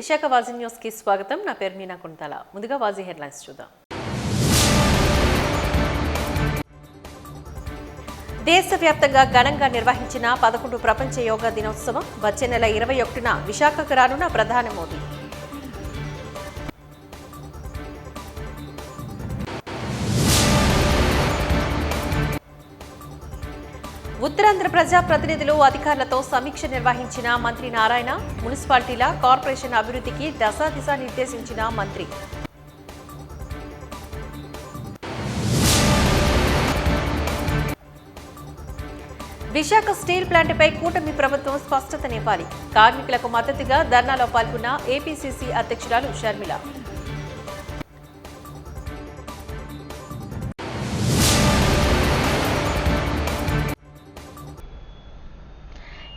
Visakha వాజీ news కి స్వాగతం. నా పేరు మీనా కుంటాల. ముందుగా వాజీ హెడ్లైన్స్ చూద్దాం. దేశవ్యాప్తంగా ఘనంగా నిర్వహించిన 11 ప్రపంచ యోగా దినోత్సవం వచ్చే నెల 21న విశాఖకు రానున్న ప్రధాని మోదీ. ఉత్తరాంధ్ర ప్రజా ప్రతినిధులు అధికారులతో సమీక్ష నిర్వహించిన మంత్రి నారాయణ. మున్సిపాలిటీల కార్పొరేషన్ అభివృద్ధికి దశాదిశ నిర్దేశించిన మంత్రి. విశాఖ స్టీల్ ప్లాంట్పై కూటమి ప్రభుత్వం స్పష్టతనివ్వాలి. కార్మికులకు మద్దతుగా ధర్నాలో పాల్గొన్న ఏపీసీసీ అధ్యక్షురాలు షర్మిల.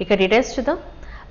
ఇక డీటెయిల్స్ చూద్దాం.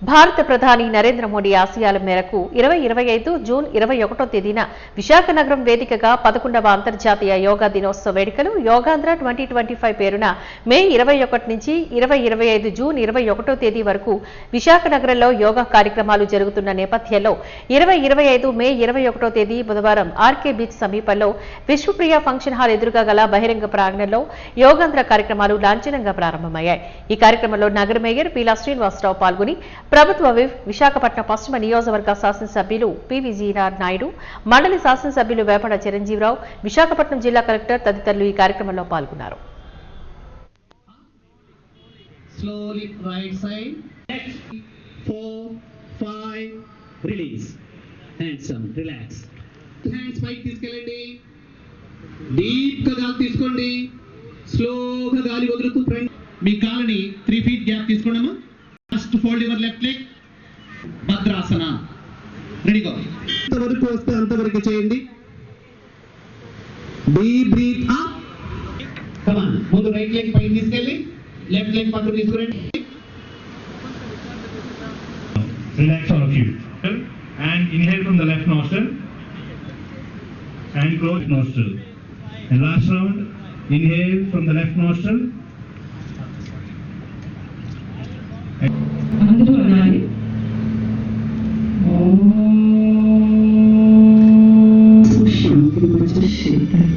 భారత ప్రధాని నరేంద్ర మోడీ ఆశయాల మేరకు 2025 జూన్ 21వ తేదీన విశాఖ నగరం వేదికగా 11వ అంతర్జాతీయ యోగా దినోత్సవ వేడుకలు యోగాంధ్ర 2025 పేరున మే 21 నుంచి 2025 జూన్ 21వ తేదీ వరకు విశాఖ నగరంలో యోగా కార్యక్రమాలు జరుగుతున్న నేపథ్యంలో 2025 మే 21వ తేదీ బుధవారం ఆర్కే బీచ్ సమీపంలో విశ్వప్రియ ఫంక్షన్ హాల్ ఎదురుగా గల బహిరంగ ప్రాంగణంలో యోగాంధ్ర కార్యక్రమాలు లాంఛనంగా ప్రారంభమయ్యాయి. ఈ కార్యక్రమంలో నగర మేయర్ పీలా శ్రీనివాసరావు పాల్గొని ప్రభుత్వ విప్ విశాఖపట్నం పశ్చిమ నియోజకవర్గ శాసనసభ్యులు పివిజీఆర్ నాయుడు, మండలి శాసనసభ్యులు వేపడ చిరంజీవిరావు, విశాఖపట్నం జిల్లా కలెక్టర్ తదితరులు ఈ కార్యక్రమంలో పాల్గొన్నారు. మీ కాలని 3 feet గ్యాప్ తీసుకోండమ్మా. First fold your left leg. Bhadrasana. Ready go. అంతవరకు వస్తే అంతవరకు చేయండి. Deep breath up. Come on. ముందు రైట్ లెగ్ పైకి తీసుకెళ్ళి లెఫ్ట్ లెగ్ పక్కకు తీసుకురండి. Relax all of you. And inhale from the left nostril. And close nostril. And last round, inhale from the left nostril. అందరూ అనాలి. శాంతి మంచి శీతం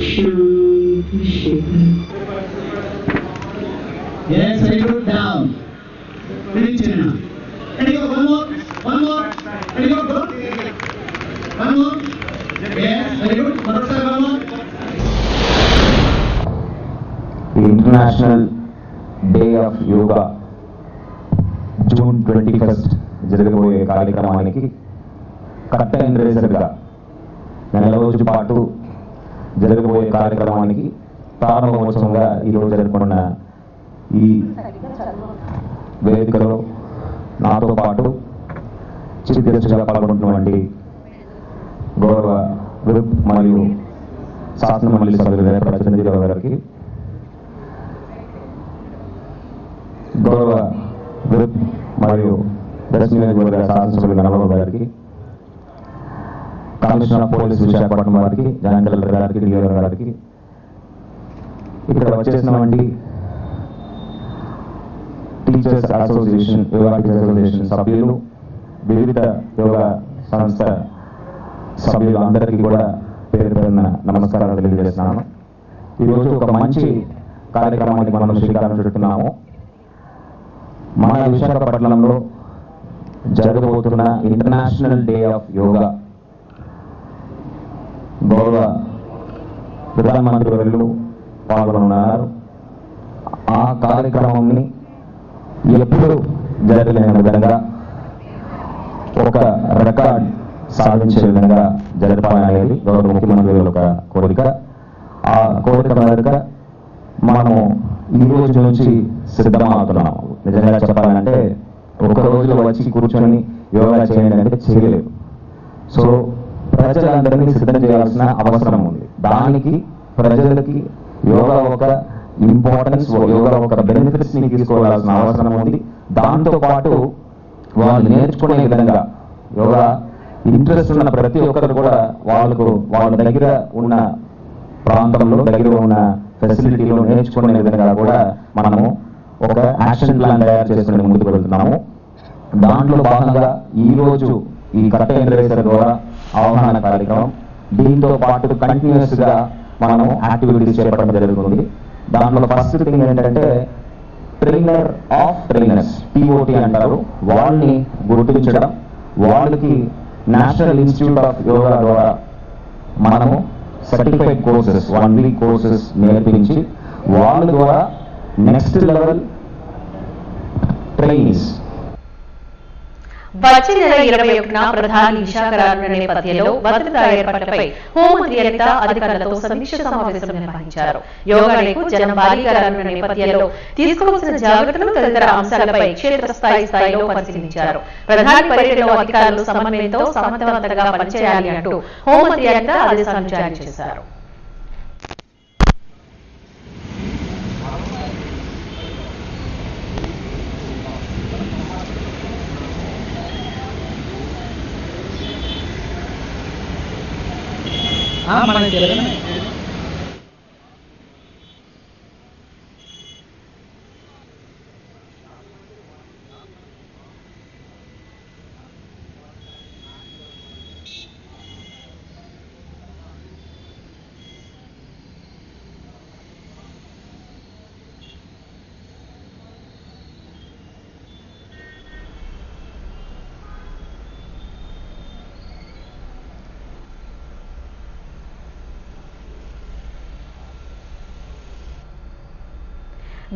శాంతి శీతం. Yes, very good. Down. Finish it now. Ready go. One more. Ready go. Go. One more. Yes, very good. One more. International Day of Yoga June 21 జరగబోయే కార్యక్రమానికి curtain రేజర్గా నెల రోజు పాటు జరగబోయే కార్యక్రమానికి ప్రారంభోత్సవంగా ఈరోజు జరుపుకున్న ఈ వేదికలో నాతో పాటు చీఫ్ గెస్ట్గా పాల్గొంటున్నటువంటి గౌరవ విప్ మరియు శాసన మండలి సభ్యులు వేపడ చిరంజీవి గారికి, గౌరవ విప్ మరియు దర్శన నియోజకవర్గ శాసనసభ్యులు నల్లబాబు గారికి, కమిషనర్ ఆఫ్ పోలీస్ విశాఖపట్నం వారికి, జాయింట్ కలెక్టర్ గారికి, డిఆర్ గారికి, ఇక్కడ వచ్చేసినటువంటి teachers association, yoga teachers association సభ్యులు, వివిధ యోగా సంస్థ సభ్యులు అందరికీ కూడా పేరు పేరున నమస్కారాలు తెలియజేస్తున్నాను. ఈరోజు ఒక మంచి కార్యక్రమానికి మనం శ్రీకారం చుడుతున్నాము. మన విశాఖపట్నంలో జరగబోతున్న ఇంటర్నేషనల్ డే ఆఫ్ యోగా గౌరవ ప్రధానమంత్రి వర్యులు పాల్గొన్నారు. ఆ కార్యక్రమాన్ని ఎప్పుడు జరగలేని విధంగా ఒక రికార్డ్ సాధించే విధంగా జరపాలనేది గౌరవ ముఖ్యమంత్రి యొక్క కోరిక. ఆ కోరిక మేరకు మనము ఈ రోజు నుంచి సిద్ధమవుతున్నాము. నిజంగా చెప్పాలంటే ఒక రోజులో వచ్చి కూర్చొని యోగా చేయండి అంటే చేయలేదు. సో ప్రజలందరినీ సిద్ధం చేయాల్సిన అవసరం ఉంది. దానికి ప్రజలకి యోగా ఒక ఇంపార్టెన్స్, యోగా ఒక బెనిఫిట్స్ ని తీసుకోవాల్సిన అవసరం ఉంది. దాంతో పాటు వాళ్ళు నేర్చుకునే విధంగా యోగా ఇంట్రెస్ట్ ఉన్న ప్రతి ఒక్కరు కూడా వాళ్ళ దగ్గర ఉన్న ప్రాంతంలో దగ్గర ఉన్న ఫెసిలిటీలో నేర్చుకునే విధంగా కూడా మనము ఒక యాక్షన్ ప్లాన్ తయారు చేసుకుని ముందుకు వెళ్తున్నాము. దాంట్లో భాగంగా ఈరోజు ఈ కర్టెన్ రైజర్ ద్వారా అవగాహన కార్యక్రమం, దీంతో పాటు కంటిన్యూస్గా మనము యాక్టివిటీస్ చేపట్టడం జరుగుతుంది. దాంట్లో ఫస్ట్ థింగ్ ఏంటంటే ట్రైనర్ ఆఫ్ ట్రైనర్స్, TOT అంటారు, వాళ్ళని గుర్తించడం, వాళ్ళకి నేషనల్ ఇన్స్టిట్యూట్ ఆఫ్ యోగా ద్వారా మనము సర్టిఫైడ్ కోర్సెస్ 1 వీక్ కోర్సెస్ నేర్పించి వాళ్ళ ద్వారా నెక్స్ట్ లెవెల్ ట్రైనీస్. వచ్చే నెల 21న ప్రధాని విశాఖ రానున్న నేపథ్యంలో భద్రతా ఏర్పాట్లపై హోంమంత్రి అనిత అధికారులతో సమీక్ష సమావేశం నిర్వహించారు. యోగా డేకు జనం భారీగా రానున్న నేపథ్యంలో తీసుకోవాల్సిన జాగ్రత్తలు తదితర అంశాలపై క్షేత్రస్థాయిలో పరిశీలించారు. ప్రధాని పర్యటనలో అధికారులు సమన్వయంతో సమర్థవంతంగా పనిచేయాలి అంటూ హోంమంత్రి అనిత ఆదేశాలు జారీ చేశారు. మనకి తెలియదు.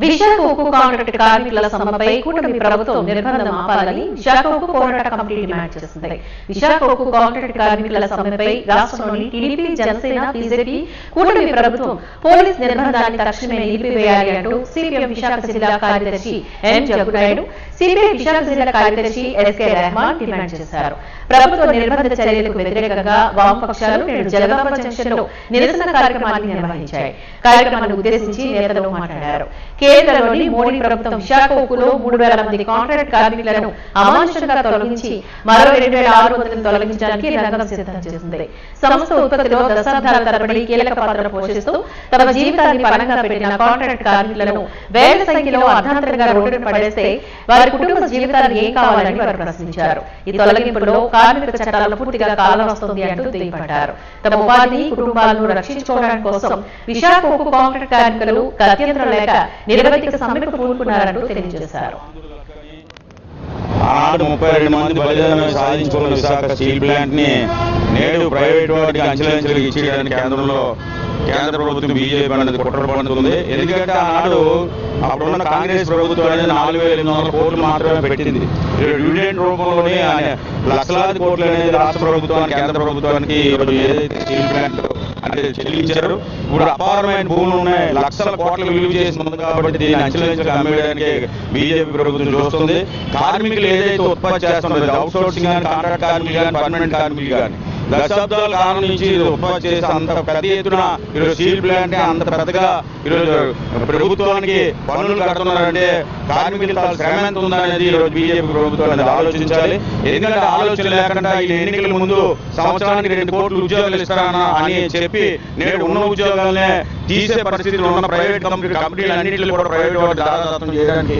విశాఖ ఉక్కు కాంట్రాక్ట్ కార్మికుల సమ్మెపై కూటమి ప్రభుత్వం నిర్బంధం ఆపాలని విశాఖ ఉక్కు పోరాట కమిటీ డిమాండ్ చేసింది. విశాఖ ఉక్కు కాంట్రాక్ట్ కార్మికుల సమ్మెపై రాష్ట్రంలోని టీడీపీ, జనసేన, బీజేపీ కూటమి ప్రభుత్వం పోలీస్ నిర్బంధాన్ని తక్షణమే నిలిపివేయాలి అంటూ సిపిఎం విశాఖ జిల్లా కార్యదర్శి ఎం జగ్గునాయుడు, సిపిఐ విశాఖ జిల్లా కార్యదర్శి ఎస్కే రెహమాన్ డిమాండ్ చేశారు. ప్రభుత్వ నిర్బంధ చర్యలకు వ్యతిరేకంగా వామపక్షాలు నేడు జగదాంబ జంక్షన్ లో నిరసన కార్యక్రమాన్ని నిర్వహించాయి. కార్యక్రమాన్ని ఉద్దేశించి నేతలు మాట్లాడారు. కేంద్రంలోని మోడీ ప్రభుత్వం విశాఖ ఉక్కులో 3,000 మంది కాంట్రాక్ట్ కార్మికులను అమానుషంగా తొలగించి మరో 2,600 తొలగించడానికి రంగం సిద్ధం చేసింది. సంస్థ ఉత్పత్తిలో దశాబ్దాల తరబడి కీలక పాత్ర పోషిస్తూ తమ జీవితాన్ని పణంగా పెట్టిన కాంట్రాక్ట్ కార్మికులను వేల సంఖ్యలో అర్ధాంతరంగా రోడ్డును పడేస్తే వారి కుటుంబ జీవితాలు ఏం కావాలని వారు ప్రశ్నించారు. ఈ తొలగింపులో కార్మిక చట్టాలను పూర్తిగా కాలం వస్తుంది అంటూ దుయ్యబట్టారు. తమ ఉపాధిని, కుటుంబాలను రక్షించుకోవడం కోసం విశాఖ ఉక్కు కాంట్రాక్ట్ కార్మికులు గత్యంతరం లేక నిరవధిక సమ్మెకు పూనుకున్నారంటూ తెలియజేశారు. ఆనాడు 32 మంది బలిదానం సాధించుకున్న విశాఖ స్టీల్ ప్లాంట్ ని నేడు ప్రైవేట్ వాటికి అంచెలంచెలుగా ఇచ్చేయడానికి కేంద్ర ప్రభుత్వం బీజేపీ అనేది కుట్ర పడుతుంది. ఎందుకంటే ఆనాడు అప్పుడున్న కాంగ్రెస్ ప్రభుత్వం అనేది 4,800 కోట్లు మాత్రమే పెట్టింది. డివిడెండ్ రూపంలోనే లక్షలాది కోట్లు అనేది రాష్ట్ర ప్రభుత్వానికి, కేంద్ర ప్రభుత్వానికి ఈరోజు ఏదైతే స్టీల్ ప్లాంట్ అంటే చెల్లించారు. ఇప్పుడు అపారమైన భూములు ఉన్నాయి, లక్షల కోట్ల విలువ చేసి ఉంది కాబట్టి దీన్ని అంచెలంచెలుగా అమ్మేయడానికి బీజేపీ ప్రభుత్వం చూస్తుంది. కార్మికులు ఏదైతే ఉత్పత్తి చేస్తున్నారు, అవుట్ సోర్సింగ్ కానీ, కాంట్రాక్ట్ కార్మికులు కానీ, పర్మనెంట్ కార్మికులు కానీ, దశాబ్దాల కాలం నుంచి ఉత్పత్తి చేసి అంత పెద్ద ఎత్తున ఈరోజు స్టీల్ ప్లాంట్ అంత పెద్దగా ఈరోజు ప్రభుత్వానికి పన్నులు కడుతున్నారంటే కార్మికుల శ్రమ ఎంత ఉందనేది ఈరోజు బీజేపీ ప్రభుత్వం అనేది ఆలోచించాలి. ఎందుకంటే ఆలోచన లేకుండా ఈ ఎన్నికల ముందు సంవత్సరానికి 2 కోట్ల ఉద్యోగాలు ఇస్తారని అని చెప్పి నేడు ఉన్న ఉద్యోగాలనే తీసే పరిస్థితులు ఉన్న ప్రైవేట్ కంపెనీలు అన్నింటినీ కూడా ప్రైవేట్ వాళ్ళు దారాదత్తం చేయడానికి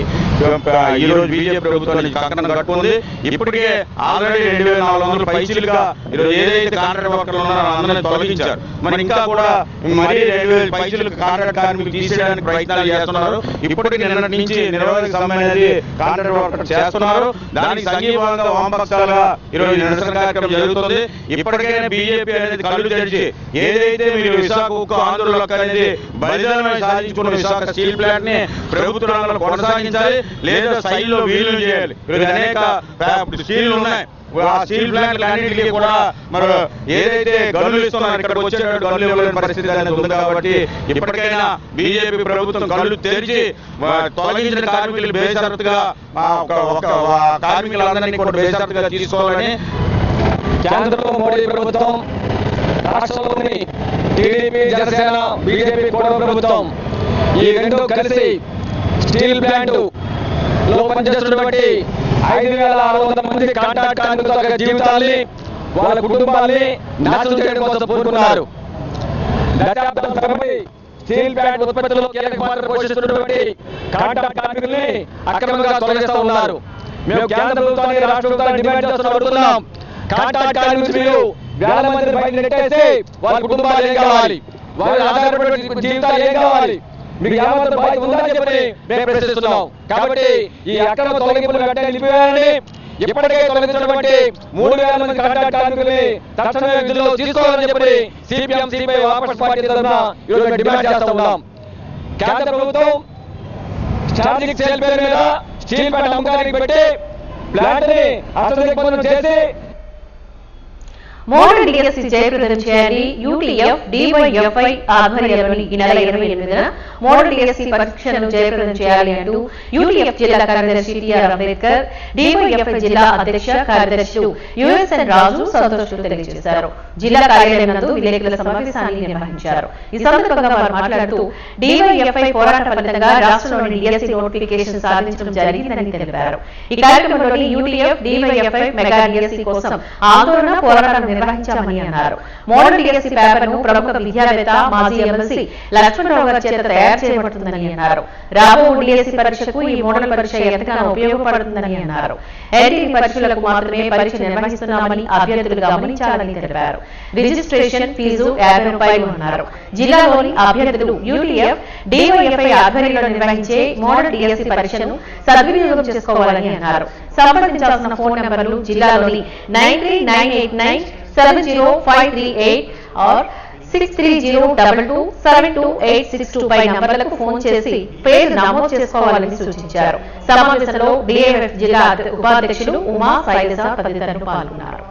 ఈరోజు బీజేపీ ప్రభుత్వానికి కంకణం కట్టుకుంది. ఇప్పటికే ఆల్రెడీ 2,400 పైసలుగా ఈరోజు ఏదైతే కాంట్రాక్ట్ వర్కర్లు ఉన్నారో అందరినీ తొలగించారు. మరి ఇంకా కూడా మరీ 2,000 పైసలు కాంట్రాక్ట్ కార్మికులు తీసేయడానికి ప్రయత్నాలు చేస్తున్నారు. ఇప్పటికీ నిన్నటి నుంచి నిరవధిక సమ్మె అనేది కాంట్రాక్ట్ వర్కర్ చేస్తున్నారు. దానికి సంఘీభావంగా వామపక్షాలుగా ఈరోజు నిరసన కార్యక్రమం జరుగుతుంది. ఇప్పటికైనా బీజేపీ అనేది కళ్ళు తెరిచి ఏదైతే మీరు విశాఖ ఉక్కు ఆందోళనకు అనేది బలిదానమై సాధించుకున్న విశాఖ స్టీల్ ప్లాంట్ ని ప్రభుత్వ రంగంలో కొనసాగించాలి, లేదా స్థాయిలో విలీనం చేయాలి. అనేక స్టీల్ ఉన్నాయి, ఆ స్టీల్ ప్లాంట్లు అన్నింటికీ కూడా మరి ఏదైతే గనులు ఇస్తున్నారు ఇక్కడికి వచ్చేటట్టు గనులు ఇవ్వలేని పరిస్థితి అనేది ఉంది. కాబట్టి ఇప్పటికైనా బీజేపీ ప్రభుత్వం కళ్ళు తెరిచి తొలగించిన కార్మికులు బేషరతుగా కార్మికులందరినీ కూడా బేషరతుగా తీసుకోవాలని కేంద్రంలో మోడీ ప్రభుత్వం, రాష్ట్రంలోని టీడీపీ, జనసేన, బీజేపీ కూటమి ప్రభుత్వం ఈ రెండు కలిసి స్టీల్ ప్లాంట్ లో పనిచేస్తున్నటువంటి 5,600 మంది కాంట్రాక్ట్ కార్మికుల జీవితాల్ని, వాళ్ళ కుటుంబాల్ని నాశనం చేయడం కోసం పూనుకున్నారు. దశాబ్దం తరబడి స్టీల్ ప్లాంట్ ఉత్పత్తిలో కీలక పాత్ర పోషిస్తున్నటువంటి కాంట్రాక్ట్ కార్మికుల్ని అక్రమంగా తొలగిస్తూ ఉన్నారు. మేము కేంద్ర ప్రభుత్వాన్ని రాష్ట్ర ప్రభుత్వాన్ని డిమాండ్ చేస్తున్నాం, అడుగుతున్నాం. కాంట్రాక్ట్ కార్మికులు వేల మంది బయట నెట్టేసి వాళ్ళ కుటుంబాలు ఏం కావాలి, వాళ్ళ ఆధారపడి జీవితాలు ఏం కావాలి, మీకు ఏమాత్రం బాధ్యత ఉందని చెప్పి మేము ప్రశ్నిస్తున్నాం. కాబట్టి ఈ అక్రమ తొలగింపులు వెంటనే నిలిపివేయాలని, ఇప్పటికే తొలగించినటువంటి 3,000 మంది కాంట్రాక్ట్ కార్మికుల్ని తక్షణమే విధుల్లో తీసుకోవాలని చెప్పి సిపిఎం సిపిఐ వామపక్ష పార్టీ తరఫున ఈరోజు డిమాండ్ చేస్తూ ఉన్నాం. కేంద్ర ప్రభుత్వం స్ట్రాటజిక్ సేల్ పేరు మీద స్టీల్ ప్లాంట్ అమ్మకానికి పెట్టి ప్లాంట్ ని అసలు చేసి మోడల్ డిఎస్సీ జయప్రదం చేయాలి. యూటీఎఫ్ డివైఎఫ్ఐ ఆధ్వర్యంలోని ఈ నెల 28న మోడల్ డిఎస్సీ పరీక్షను జయప్రదం చేయాలి అంటూ యూటీఎఫ్ జిల్లా కార్యదర్శి టిఆర్ అంబేద్కర్, డివైఎఫ్ఐ జిల్లా అధ్యక్ష కార్యదర్శులు యుఎస్ఎన్ రాజు సంతోషం తెలియజేశారు. జిల్లా కార్యాలయం నందు విలేకరుల సమావేశాన్ని నిర్వహించారు. ఈ సందర్భంగా వారు మాట్లాడుతూ డివైఎఫ్ఐ పోరాట ఫలితంగా రాష్ట్రంలోని డిఎస్సీ నోటిఫికేషన్ సాధించడం జరిగిందని తెలిపారు. ఈ కార్యక్రమంలోని యూటీఎఫ్ డివైఎఫ్ఐ మెగా డిఎస్సీ కోసం ఆందోళన పోరాటం నిర్వహించామని అన్నారు. మోడల్ డిఎస్సీ పేపర్ ను ప్రముఖ విద్యావేత్త మాజీ ఎమ్మెల్సీ లక్ష్మణరావు గారి చేత తయారు చేయబడుతుందని అన్నారు. రాబో డిఎస్సీ పరీక్షకు ఈ మోడల్ పరీక్ష ఎంతగానో ఉపయోగపడుతుందని అన్నారు. ఎన్టీటీ పరీక్షలకు మాత్రమే పరీక్ష నిర్వహిస్తున్నామని అభ్యర్థులు గమనించాలని తెలిపారు. రిజిస్ట్రేషన్ ఫీజు 50 రూపాయలు అన్నారు. జిల్లాలోని అభ్యర్థులు యూటీఎఫ్ డివైఎఫ్ఐ ఆధ్వర్యంలో నిర్వహించే మోడల్ డిఎస్సీ పరీక్షను సద్వినియోగం చేసుకోవాలని అన్నారు. సంప్రదించాల్సిన ఫోన్ నంబర్లు జిల్లాలోని 9398970538 ఆర్ 6302272862 నంబర్లకు ఫోన్ చేసి పేరు నమోదు చేసుకోవాలని సూచించారు. సమావేశంలో డిఎఫ్ఎఫ్ జిల్లా ఉపాధ్యక్షులు ఉమా, శైలజ తదితరులు పాల్గొన్నారు.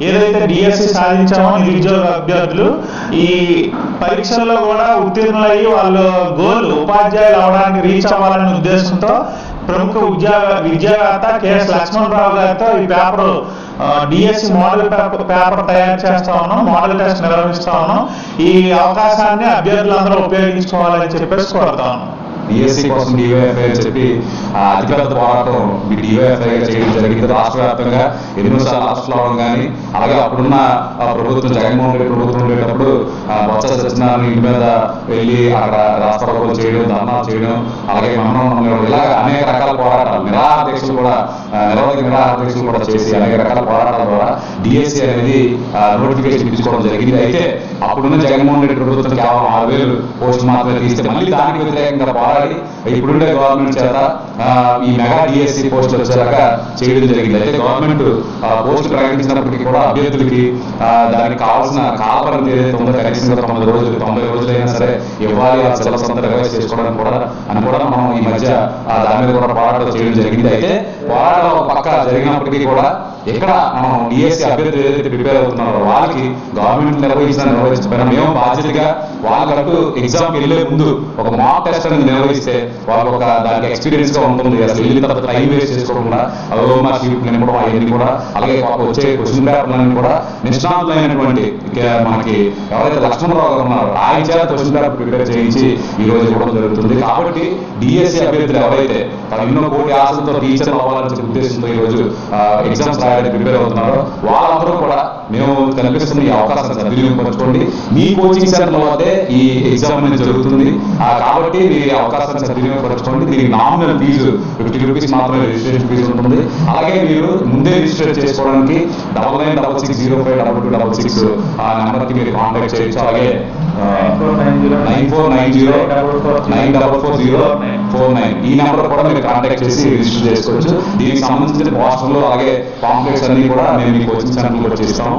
ఏదైతే డిఎస్సి సాధించామో నిరుద్యోగ అభ్యర్థులు ఈ పరీక్షల్లో కూడా ఉత్తీర్ణులయ్యి వాళ్ళు గోల్ ఉపాధ్యాయులు అవడానికి రీచ్ అవ్వాలనే ఉద్దేశంతో ప్రముఖ విద్యావేత్త కెఎస్ లక్ష్మణరావు గారితో ఈ పేపర్ డిఎస్సి మోడల్ పేపర్ తయారు చేస్తా ఉన్నాం, మోడల్ టెస్ట్ నిర్వహిస్తా ఉన్నాం. ఈ అవకాశాన్ని అభ్యర్థులందరూ ఉపయోగించుకోవాలని చెప్పేసి కోరుతా ఉన్నాం. డిఎస్సీ కోసం డివైఎఫ్ఐ అని చెప్పి అతిపెద్ద పోరాటం డివైఎఫ్ఐగా చేయడం జరిగింది. రాష్ట్ర వ్యాప్తంగా ఎన్నోసార్లు రాష్ట్రంలో అవడం కానీ, అలాగే అప్పుడున్న ప్రభుత్వం జగన్మోహన్ రెడ్డి ప్రభుత్వం ఉండేటప్పుడు బొత్స సత్యనారాయణ ఇంటి మీద వెళ్ళి అక్కడ రాష్ట్రాలు చేయడం, ధర్నా చేయడం, అలాగే మనం ఇలాగ అనేక రకాల పోరాటాలు నిరాహారదీక్షలు కూడా నిరాహారదీక్షలు కూడా చేసి అనేక రకాల పోరాటాల ద్వారా డిఎస్సీ అనేది నోటిఫికేషన్ ఇచ్చుకోవడం జరిగింది. అయితే అప్పుడున్న జగన్మోహన్ రెడ్డి ప్రభుత్వం కేవలం 6,000 పోస్టులు మాత్రమే తీస్తే మళ్ళీ దానికి వ్యతిరేకంగా పోరాడి ఇప్పుడుండే గవర్నమెంట్ చేత ఈ మెగా డిఎస్సీ పోస్టులు వచ్చేలాగా చేయడం జరిగింది. అయితే గవర్నమెంట్ పోస్టులు ప్రకటించినప్పటికీ కూడా అభ్యర్థులకి దానికి కావాల్సిన కాలపరిమితి ఏదైతే ఉందో కనీసంగా 90 రోజులైనా సరే ఇవ్వాలి, ఆ సిలబస్ అంతా రివైజ్ చేసుకోవడానికి కూడా మనం ఈ మధ్య దాని మీద కూడా పోరాటం చేయడం జరిగింది. అయితే పోరాటం ఒక పక్క జరిగినప్పటికీ కూడా ఇక్కడ మనం డిఎస్సీ అభ్యర్థులు ఏదైతే ప్రిపేర్ అవుతున్నారో వాళ్ళకి గవర్నమెంట్ నిర్వహించకపోయినా మేము బాధ్యతగా వాళ్ళకంటూ ఎగ్జామ్కి వెళ్ళే ముందు ఒక మాక్ టెస్ట్ అనేది నిర్వహిస్తే వాళ్ళకి ఒక దానికి ఎక్స్పీరియన్స్ గా ఉంటుంది. అసలు వెళ్ళిన తర్వాత టైం వేస్ట్ చేసుకోకుండా అదోమా షీట్ నింపడం అవన్నీ కూడా, అలాగే వచ్చే క్వశ్చన్ పేపర్లన్నీ కూడా నిష్ణాతులైనటువంటి మనకి ఎవరైతే లక్ష్మణరావు గారు ఉన్నారో ఆయన చేత క్వశ్చన్ పేపర్ ప్రిపేర్ చేయించి ఈ రోజు ఇవ్వడం జరుగుతుంది. కాబట్టి డిఎస్సీ అభ్యర్థులు ఎవరైతే ఎన్నో కోటి ఆశలతో టీచర్లు అవ్వాలనే ఉద్దేశంతో ఈ రోజు ఎగ్జామ్స్ రాయడానికి ప్రిపేర్ అవుతున్నారో వాళ్ళందరూ కూడా మేము కల్పిస్తున్న ఈ అవకాశాన్ని సద్వినియోగపరచుకోండి. మీ కోచింగ్ సెంటర్ వద్దే ఈ ఎగ్జామ్ అనేది జరుగుతుంది కాబట్టి మీరు ఈ అవకాశాన్ని సద్వినియోగపరచుకోండి. దీనికి నామినల్ ఫీజు 50 రూపీస్ మాత్రమే రిజిస్ట్రేషన్ ఫీజు ఉంటుంది. అలాగే మీరు ముందే రిజిస్టర్ చేసుకోవడానికి 9966052266 ఆ నెంబర్కి మీరు కాంటాక్ట్ చేయొచ్చు. అలాగే 9490944049 ఈ నెంబర్ కూడా మీరు కాంటాక్ట్ చేసి రిజిస్టర్ చేసుకోవచ్చు. దీనికి సంబంధించిన పోస్టర్లు అలాగే పాంప్లెట్స్ అన్ని కూడా మేము మీ కోచింగ్ సెంటర్ లో చేస్తాము.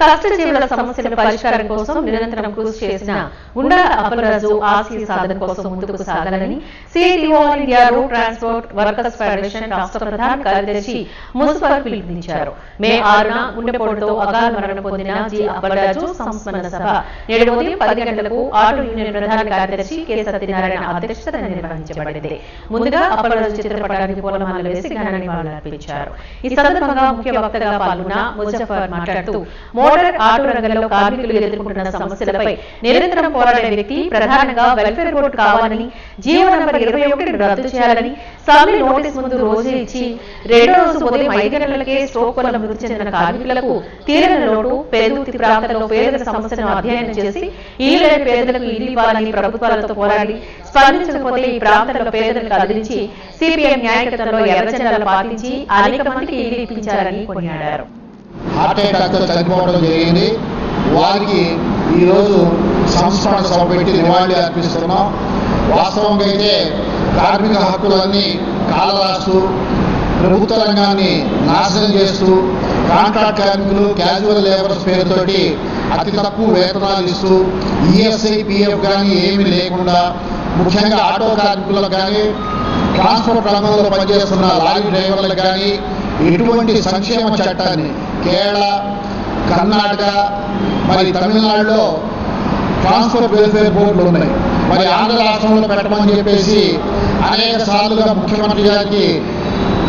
కష్టజీవుల సమస్యల పరిష్కారం కోసం నిరంతరం కృషి చేసిన గుండాల అప్పలరాజు ఆశయ సాధన కోసం ముందుకు సాగాలని సిఐటిఓ all India road transport workers federation రాష్ట్ర ప్రధాన కార్యదర్శి మున్సిపల్ పిలుపునిచ్చారు. మే 6న గుండెపోటుతో అకాల మరణం పొందిన జి అప్పలరాజు సంస్మరణ సభ నేడు ఉదయం 10 గంటలకు ఆటో యూనియన్ ప్రధాన కార్యదర్శి కె సత్యనారాయణ అధ్యక్షతన నిర్వహించబడింది. ముందుగా అప్పలరాజు చిత్రపటానికి పూలమాలలు వేసి ఘన నివాళులర్పించారు. ఈ సందర్భంగా ముఖ్య వక్తగా పాల్గొన్న ముజఫర్ మాట్లాడుతూ మోటార్ ఆటో రంగంలో కార్మికులు ఎదుర్కొంటున్న సమస్యలపై నిరంతరం పోరాడే వ్యక్తి, ప్రధానంగా వెల్ఫేర్ బోర్డు కావాలని, జీవో నంబర్ 21 రద్దు చేయాలని సమ్మె నోటీస్ ముందు రోజు ఇచ్చి రెండో రోజు ఉదయం 5 గంటలకే స్ట్రోక్ వల్ల మృతి చెందిన కార్మికులకు తీరని లోటు, పెదూతి ప్రాంతంలో పేదల సమస్యలను అధ్యయనం చేసి ఇల్లు లేని పేదలకు ఇల్లు ఇవ్వాలని ప్రభుత్వాలతో పోరాడి స్పందించకపోతే ఈ ప్రాంతంలో పేదలకు అదిలించి సిపిఎం న్యాయకత్వంలో ఎర్రజెండాలు పాటించి అనేక మందికి ఇల్లు ఇప్పించారని కొనియాడారు. హార్ట్ అటాక్ తో చనిపోవడం జరిగింది. వారికి ఈరోజు సంస్మరణ సభ పెట్టి నివాళి అర్పిస్తున్నాం. వాస్తవంగా అయితే కార్మిక హక్కులన్నీ కాలరాస్తూ ప్రభుత్వ రంగాన్ని నాశనం చేస్తూ కాంట్రాక్ట్ కార్మికులు, క్యాజువల్ లేబర్స్ పేరుతోటి అతి తక్కువ వేతనాలు ఇస్తూ ఈఎస్ఐ, పిఎఫ్ కానీ ఏమీ లేకుండా ముఖ్యంగా ఆటో కార్మికులకు కానీ ట్రాన్స్పోర్ట్ రంగంలో పనిచేస్తున్న లారీ డ్రైవర్లకు కానీ ఎటువంటి సంక్షేమ చట్టాన్ని కేరళ, కర్ణాటక, మరి తమిళనాడులో ట్రాన్స్పోర్ట్ వెల్ఫేర్ బోర్డులు ఉన్నాయి. మరి ఆంధ్ర రాష్ట్రంలో పెట్టమని చెప్పేసి అనేక సార్లుగా ముఖ్యమంత్రి గారికి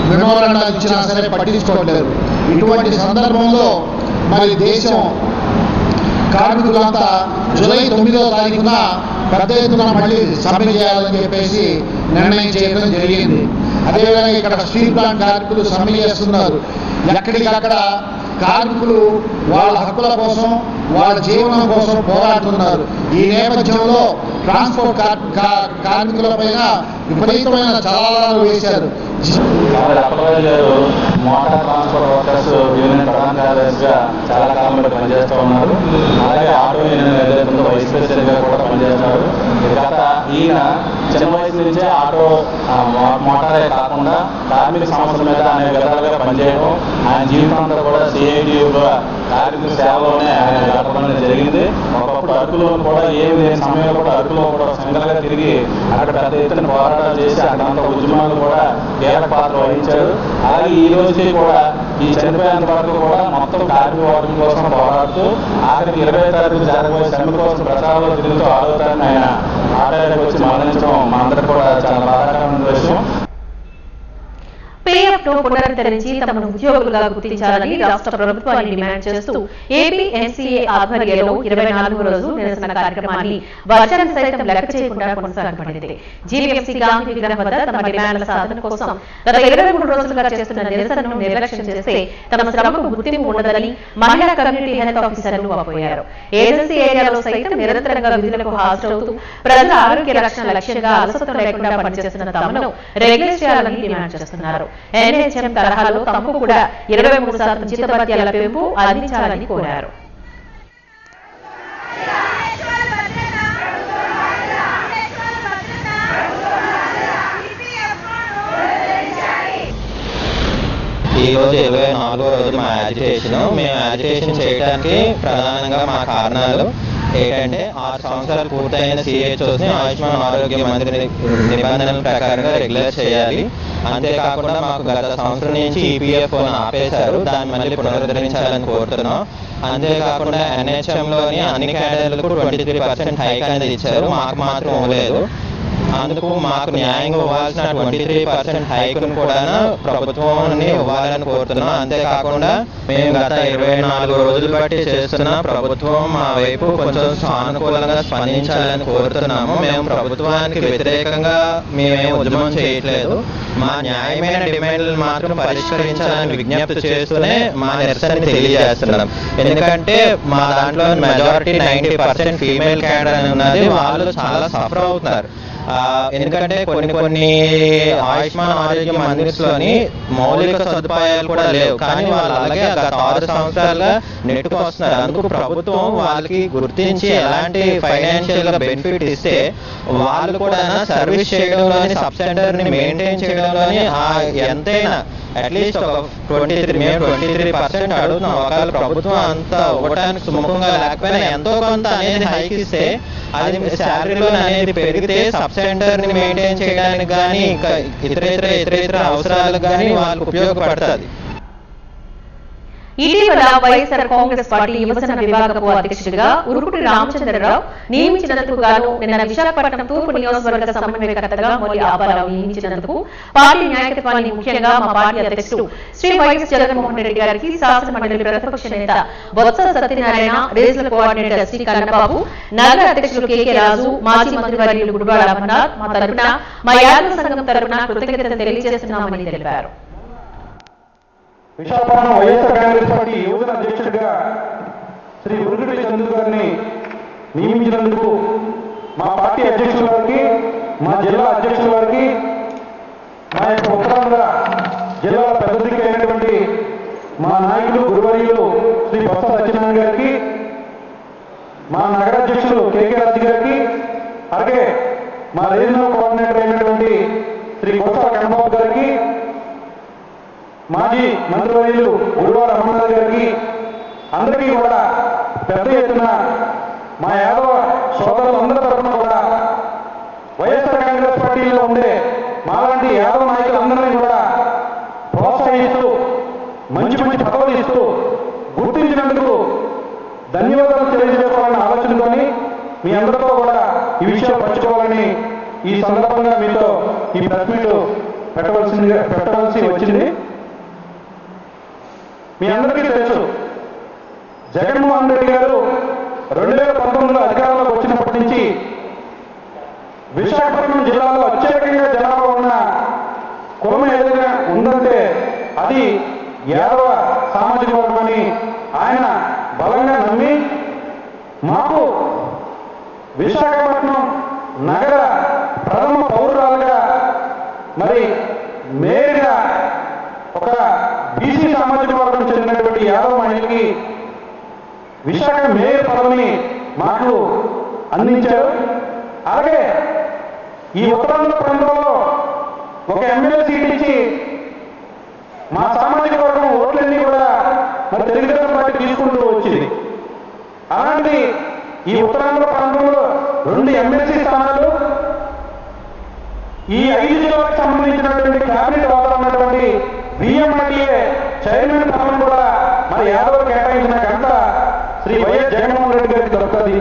మెమోరాండాలు ఇచ్చినా సరే పట్టించుకోవట్లేదు. ఇటువంటి సందర్భంలో మరి దేశం కార్మికులంతా జూలై 9వ తారీఖున పెద్ద ఎత్తున మళ్ళీ సమ్మె చేయాలని చెప్పేసి నిర్ణయం చేయడం జరిగింది. అదేవిధంగా ఇక్కడ స్టీల్ ప్లాంట్ కార్మికులు సమ్మె చేస్తున్నారు. ఎక్కడికక్కడ కార్మికులు వాళ్ళ హక్కుల కోసం, వాళ్ళ జీవనం కోసం పోరాడుతున్నారు. ఈ నేపథ్యంలో ట్రాన్స్పోర్ట్ కార్మికుల పైన విపరీతమైన చలానాలు వేశారు. మోటార్ ట్రాన్స్పోర్ట్ వర్కర్స్ యూనియన్ ప్రధాన కార్యదర్శిగా చాలా కాలం బట్టి పనిచేస్తూ ఉన్నారు. అలాగే ఆటో యూనియన్ నేతృత్వంలో వైస్ ప్రెసిడెంట్గా కూడా పనిచేస్తున్నారు. గత ఈయన చిన్న వయసు నుంచే ఆటో మోటారే కాకుండా కార్మిక సమస్యల మీద అనేక విధాలుగా పనిచేయడం, ఆయన జీవితాంతా కూడా సిఐటియుగా కార్మిక సేవలోనే ఆయన గడపడం జరిగింది. ఒకప్పుడు అరకులో కూడా ఏమి లేని సమయంలో కూడా అరకులో కూడా సంఘాలుగా తిరిగి అక్కడ పెద్ద ఎత్తున పోరాటాలు చేసి అక్కడంతా ఉద్యమాలు కూడా కీలక పాత్ర వహించాడు. అలాగే ఈ రోజుకి కూడా ఈ చనిపోయేంత వరకు కూడా మొత్తం కార్మిక వర్గం కోసం పోరాడుతూ ఆఖరికి 20వ తారీఖు జరగబోయే సమ్మె కోసం ప్రచారంలో తిరుగుతూ 6వ తారీఖున ఆయన ఆటోకి వచ్చి మరణించడం మనందరికీ కూడా చాలా బాధాకరమైన విషయం. పీఎఫ్ ను పునరుద్ధరించి తమను ఉద్యోగులుగా గుర్తించాలని రాష్ట్ర ప్రభుత్వాన్ని డిమాండ్ చేస్తూ ఏపీ ఎన్సీఏ ఆధ్వర్యంలో 24వ రోజు నిరసన కార్యక్రమాన్ని వర్షాన్ని సైతం లెక్క చేయకుండా కొనసాగబడింది. జీవీఎంసీ గాంధీ విగ్రహం వద్ద తమ డిమాండ్ల సాధన కోసం గత 23 రోజులుగా చేస్తున్న నిరసనను నిర్లక్ష్యం చేస్తే తమ శ్రమకు గుర్తింపు ఉండదని మహిళా కమ్యూనిటీ హెల్త్ ఆఫీసర్లు వాపోయారు. ఏజెన్సీ ఏరియాలో సైతం నిరంతరంగా విధులకు హాజరవుతూ ప్రజల ఆరోగ్య రక్షణ లక్ష్యంగా అలసత్వం లేకుండా పనిచేస్తున్న తమను రెగ్యులర్ చేయాలని డిమాండ్ చేస్తున్నారు. ఎన్హెచ్ఎం తరహాలో తమకు కూడా 23% జీతభత్యాల పెంపు అందించాలని కోరారు. ఈ రోజు 24వ రోజు మా యాజిటేషన్. మేము యాజిటేషన్ చేయడానికి ప్రధానంగా మా కారణాలు ఏంటంటే 6 సంవత్సరాలు పూర్తయిన సిహెచ్ఓస్ని ఆయుష్మాన్ ఆరోగ్య మంత్రి నిబంధనల ప్రకారంగా రెగ్యులర్ చేయాలి. అంతేకాకుండా మాకు గత సంవత్సరం నుంచి ఈపీఎఫ్ ఆపేశారు, దాన్ని మళ్ళీ పునరుద్ధరించాలని కోరుతున్నాం. అంతేకాకుండా ఎన్హెచ్ఎంలోని అన్ని క్యాడర్లకు 23% హైక్ అనేది ఇచ్చారు, మాకు మాత్రం ఇవ్వలేదు. అందుకు మాకు న్యాయంగా ఇవ్వాల్సిన 23% హైక్ను కూడా ప్రభుత్వాన్ని ఇవ్వాలని కోరుతున్నాం. అంతేకాకుండా మేము గత 24 రోజులు బట్టి చేస్తున్న ప్రభుత్వం మా వైపు కొంచెం సానుకూలంగా స్పందించాలని కోరుతున్నాము. మేము ప్రభుత్వానికి వ్యతిరేకంగా మేమేం ఉద్యమం చేయట్లేదు. మా న్యాయమైన డిమాండ్లు మాత్రం పరిష్కరించాలని విజ్ఞప్తి చేస్తూనే మా నిరసనని తెలియజేస్తున్నాం. ఎందుకంటే మా దాంట్లో మెజారిటీ 90% ఫీమేల్ క్యాడర్ అని ఉన్నది, వాళ్ళు చాలా సఫర్ అవుతున్నారు. ఎందుకంటే కొన్ని ఆయుష్మాన్ ఆరోగ్య మందిర్స్లోని మౌలిక సదుపాయాలు కూడా లేవు, కానీ వాళ్ళు అలాగే గత 6 సంవత్సరాలుగా నెట్టుకు వస్తున్నారు. అందుకు ప్రభుత్వం వాళ్ళకి గుర్తించి ఎలాంటి ఫైనాన్షియల్ గా బెనిఫిట్ ఇస్తే వాళ్ళు కూడా సర్వీస్ చేయడంలోని సబ్ సెంటర్ ని మెయింటైన్ చేయడంలోని ఎంతైనా అట్లీస్ట్ ఒక 23% అడుగుతున్నాం. ఒకవేళ ప్రభుత్వం అంతా ఇవ్వడానికి సుముఖంగా లేకపోయినా ఎంతో కొంత అనేది హైక్ ఇస్తే అది శాలరీలో అనేది పెరిగితే సబ్ సెంటర్ ని మెయింటైన్ చేయడానికి కానీ ఇంకా ఇతర అవసరాలకు కానీ వాళ్ళకు ఉపయోగపడుతుంది. ఇటీవల వైఎస్ఆర్ కాంగ్రెస్ పార్టీ యువజన విభాగపు అధ్యక్షుడిగా ఉరుకుటి రామచంద్రరావు నియమించినందుకు గాను నిన్న విశాఖపట్నం తూర్పు నియోజకవర్గ సమన్వయకర్తగా మొలి ఆపారావు నియమించినందుకు పార్టీ నాయకత్వాన్ని ముఖ్యంగా మా పార్టీ అధ్యక్షుడు శ్రీ వైఎస్ జగన్మోహన్ రెడ్డి గారికి శాసనమండలి ప్రతిపక్ష నేత బొత్స సత్యనారాయణ రీజనల్ కోఆర్డినేటర్ శ్రీ కన్నబాబు నగర అధ్యక్షులు కెకే రాజు మాజీ మంత్రివర్యులు గుడివాడ అమర్నాథ్ మా తరపున మా యాదవ సంఘం తరపున కృతజ్ఞతలు తెలియజేస్తున్నామని తెలిపారు. విశాఖపట్నం వైఎస్ఆర్ కాంగ్రెస్ పార్టీ యువజన అధ్యక్షుడిగా శ్రీ ఉరుకుటి చంద్రు గారిని నియమించినందుకు మా పార్టీ అధ్యక్షుల వారికి, మా జిల్లా అధ్యక్షుల వారికి, మా యొక్క ఉత్తరాంధ్ర జిల్లాల పెద్ద దిక్కు అయినటువంటి మా నాయకులు గురువర్యులు శ్రీ బొత్స సత్యనారాయణ గారికి, మా నగర అధ్యక్షులు కెకే రాజు గారికి, అలాగే మా రీజనల్ కోఆర్డినేటర్ అయినటువంటి శ్రీ కొత్త కన్నబాబు గారికి, మాజీ మంత్రివర్యులు గుడివాడ అమర్నాథ్ గారికి, అందరికీ కూడా పెద్ద ఎత్తున మా యాదవ సోదరులందరి తరఫున కూడా వైఎస్ఆర్ కాంగ్రెస్ పార్టీలో ఉండే మాలాంటి యాదవ నాయకులందరినీ కూడా ప్రోత్సహిస్తూ మంచి మంచి పదవులు ఇస్తూ గుర్తించినందుకు ధన్యవాదాలు తెలియజేసుకోవాలని ఆలోచనతోని మీ అందరితో కూడా ఈ విషయాలు పంచుకోవాలని ఈ సందర్భంగా మీతో ఈ ప్రెస్ మీట్ పెట్టవలసి వచ్చింది. మీ అందరికీ తెలుసు, జగన్మోహన్ రెడ్డి గారు 2019లో అధికారంలోకి వచ్చినప్పటి నుంచి విశాఖపట్నం జిల్లాలో అత్యధికంగా జనాభా ఉన్న కులం ఏదైనా ఉందంటే అది యాదవ సామాజిక వర్గమని ఆయన బలంగా నమ్మి మాకు విశాఖపట్నం నగర ప్రథమ పౌరురాలుగా మరి మేయర్గా ఒక బీసీ సామాజిక వర్గం చెందినటువంటి యాదవ మహిళకి విశాఖ మేయర్ పదవిని మాకు అందించారు. అలాగే ఈ ఉత్తరాంధ్ర ప్రాంతంలో ఒక ఎమ్మెల్యే సీట్ ఇచ్చి మా సామాజిక వర్గం ఓట్లన్నీ కూడా మరి తెలుగుదేశం పార్టీ తీసుకుంటూ వచ్చింది. అలాంటి ఈ ఉత్తరాంధ్ర ప్రాంతంలో 2 ఎమ్మెల్సీ స్థానాలు, ఈ 5 జిల్లాలకు సంబంధించినటువంటి క్యాబినెట్ హోదా ఉన్నటువంటి బిఎంఆర్డీఏ చైర్మన్ పదవిని కూడా మరి యాదవ్ కేటాయించిన ఘనత శ్రీ వైఎస్ జగన్మోహన్ రెడ్డి గారికి దొరుకుతుంది.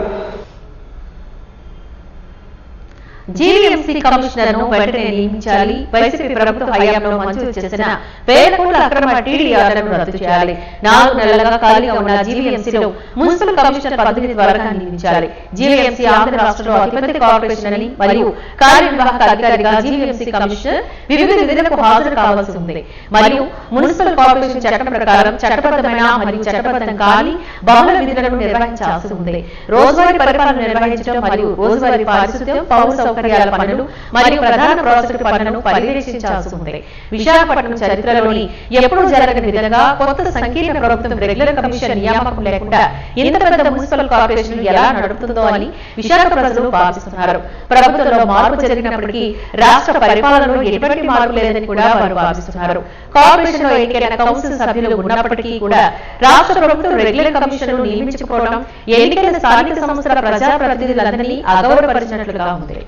జీవీఎంసీ కమిషనర్ ను వెంటనే నియమించాలి. వైసీపీ ప్రభుత్వ హయాంలో మంజూరు చేసిన వేల కోట్ల అక్రమ టీడీఆర్లను రద్దు చేయాలి. 4 నెలలుగా ఖాళీగా ఉన్న జీవీఎంసీలో మున్సిపల్ కమిషనర్ పదవిని త్వరగా నియమించాలి. జీవీఎంసీ ఆంధ్ర రాష్ట్రంలో అతిపెద్ద కార్పొరేషన్ అని మరియు కార్యనిర్వాహక అధికారిగా జీవీఎంసీ కమిషనర్ వివిధ విధులకు హాజరు కావాల్సి ఉంది. మరియు మున్సిపల్ కార్పొరేషన్ చట్టం ప్రకారం చట్టబద్దమైన మరియు చట్టబద్దం కాని బహుళ విధులను నిర్వహించాల్సి ఉంది. రోజువారీ పరిపాలన నిర్వహించడం మరియు రోజువారీ పారిశుద్ధ్యం, పౌర సౌకర్యాల పనులు మరియు ప్రధాన ప్రాజెక్టు పనులను పర్యవేక్షించాల్సి ఉంది. విశాఖపట్నం చరిత్రలోని ఎప్పుడూ జరగని విధంగా కొత్త సంకీర్ణ ప్రభుత్వం రెగ్యులర్ కమిషన్ నియామకం లేకుండా ఇంత పెద్ద మున్సిపల్ కార్పొరేషన్ ఎలా నడుపుతుందో అని విశాఖ ప్రజలు భావిస్తున్నారు. ప్రభుత్వంలో మార్పు జరిగినప్పటికీ రాష్ట్ర పరిపాలనలో ఎటువంటి మార్పు లేదని కూడా వారు భావిస్తున్నారు. కార్పొరేషన్ లో ఎన్నికైన కౌన్సిల్ సభ్యులు ఉన్నప్పటికీ కూడా రాష్ట్ర ప్రభుత్వం రెగ్యులర్ కమిషన్ నియమించుకోవడం ఎన్నికైన స్థానిక సంస్థల ప్రజాప్రతినిధులందరినీ అగౌరవపరిచినట్లుగా ఉంది.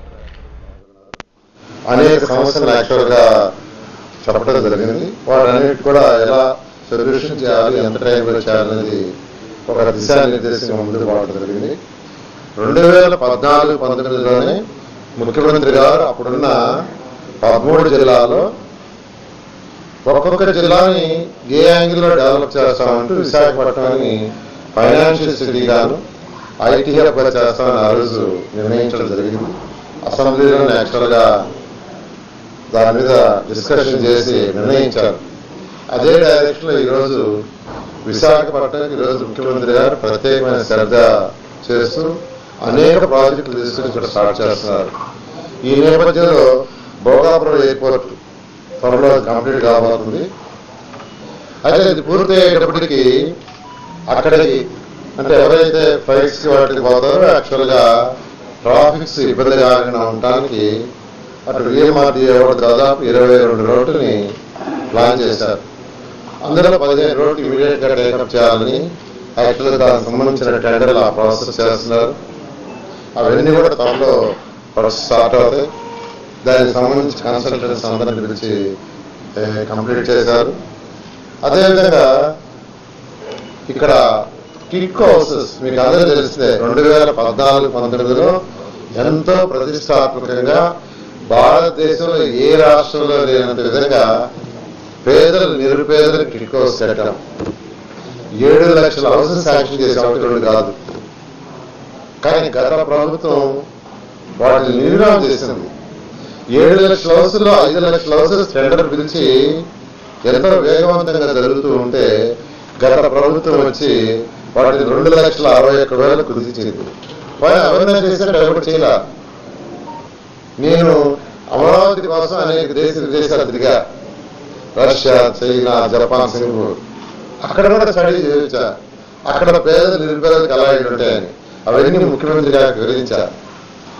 అనేక సమస్యలు యాక్చువల్గా చెప్పడం జరిగింది. వాటన్నిటి కూడా ఎలా సొల్యూషన్ చేయాలి, ఎంత టైంలో చేయాలనేది ఒక దిశానిర్దేశంగా ముందుకు పోవడం జరిగింది. 2014-19లోనే ముఖ్యమంత్రి గారు అప్పుడున్న 13 జిల్లాలో ఒక్కొక్క జిల్లాని ఏ యాంగిల్లో డెవలప్ చేస్తామంటూ విశాఖపట్నాన్ని ఫైనాన్షియల్ సిటీగాను ఐటీ హబ్గా చేస్తామని ఆ రోజు నిర్ణయించడం జరిగింది. అసెంబ్లీలోనే యాక్చువల్గా దాని మీద డిస్కషన్ చేసి నిర్ణయించారు. అదే డైరెక్షన్లో ఈరోజు విశాఖపట్నం ఈరోజు ముఖ్యమంత్రి గారు ప్రత్యేకమైన శ్రద్ధ చేస్తూ అనేక ప్రాజెక్టులు తీసుకుని ఇక్కడ స్టార్ట్ చేస్తున్నారు. ఈ నేపథ్యంలో భోగాపురం ఎయిర్పోర్ట్ త్వరలో కంప్లీట్ కాబోతుంది. అయితే ఇది పూర్తి అయ్యేటప్పటికీ అక్కడికి అంటే ఎవరైతే ఫ్లైట్స్కి వాటికి పోతారో యాక్చువల్గా ట్రాఫిక్స్ ఇబ్బంది కాకుండా ఉండటానికి అటు విఎంఆర్డీఏ దాదాపు 22 రోడ్లని ప్లాన్ చేశారు. అందులో 15 రోడ్లు ఇమీడియట్గా టేకప్ చేయాలని యాక్చువల్గా దానికి సంబంధించిన టెండర్లు ఆ ప్రాసెస్ చేస్తున్నారు. అవన్నీ కూడా త్వరలో స్టార్ట్ అవుతాయి. దానికి సంబంధించి కన్సల్టెంట్స్ అందరిని పిలిచి కంప్లీట్ చేశారు. అదేవిధంగా ఇక్కడ టిడ్కో హౌసెస్ మీకు అందరూ తెలిసిందే 2014-19లో ఎంతో ప్రతిష్టాత్మకంగా భారతదేశంలో ఏ రాష్ట్రంలో లేనంత విధంగా పేదలు నిరుపేదలకు టిడ్కో హౌస్ కట్టడం 7 లక్షల హౌసెస్ శాంక్షన్ చేసే అవసరం కాదు. కానీ గత ప్రభుత్వం వాటిని నిర్ణయం చేసింది. 7 లక్షల హౌసుల్లో 5 లక్షల హౌసెస్ టెండర్ పిలిచి ఎంతో వేగవంతంగా జరుగుతూ ఉంటే గత ప్రభుత్వం వచ్చి వాటిని 2,61,000 కుదించింది. పైన ఎవరైనా చేశాడు ఎవరు చేయాల. నేను అమరావతి కోసం అనేక విదేశాలు తిరిగా, రష్యా, చైనా, జపాన్, సింగపూర్. అక్కడ కూడా స్టడీ చేయొచ్చా అక్కడ పేదలు నిరుపేదలకు ఎలా ఉంటాయని అవన్నీ ముఖ్యమంత్రి గారికి వివరించారు.